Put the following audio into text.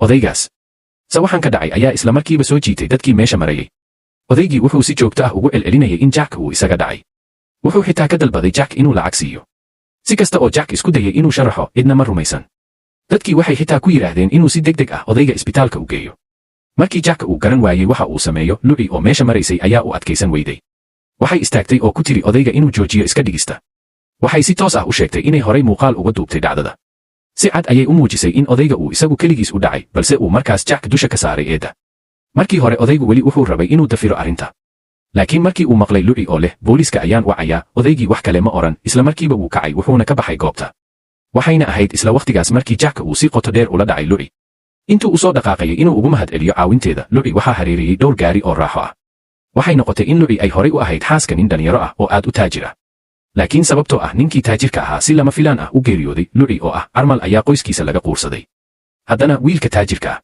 odaygaas sawaxan ka dhacay ayaa isla markiiba soo jiitay dadkii meesha marayay. Odaygii wuxuu si joogto ah ugu celcelinayay in Jack uu isaga dhacay. Wuxuu xitaa ka dalbaday Jack inuu lacag siiyo. Si kasta oo Jack isku dayay inuu sharaxo, cidna ma rumaysan. Dadkii waxay xitaa ku yiraahdeen inuu si degdeg ah odayga isbitaalka u geeyo. Markii Jack uu garan waayay waxa uu sameeyo, Lucy oo meesha maraysay ayaa u adkaysan weyday. Waxay istaagtay oo ku tiri odayga inuu joojiyo iska dhigista. Waxay si toos ah u sheegtay inay horay muuqaal uga duubtay dhacdada. Si cad ayay u muujisay in odayga uu isagu keligiis u dhacay, balse uu markaas Jack dusha ka saaray eedda. Markii hore odaygu weli wuxuu rabay inuu dafiro arrinta. Laakiin markii uu maqlay Lucy oo leh booliiska ayaan wacayaa, odaygii wax kale ma oran, isla markiiba wuu kacay wuxuuna ka baxay goobta. Waxayna ahayd isla waqtigaas markii Jack uu si qoto dheer ula dhacay Lucy. Intuu u soo dhaqaaqayay inuu ugu mahadceliyo caawinteeda, Lucy waxaa hareerayay dhowr gaari oo raaxo ah. Waxay noqotay in Lucy ay horay u ahayd xaaska nin dhalinyaro ah oo aad u taajir ah. Laakiin sababtoo ah ninkii taajirka ahaa si lama filaan ah u geeriyooday, Lucy oo ah carmal ayaa qoyskiisa laga quursaday. Haddana wiilka taajirka ah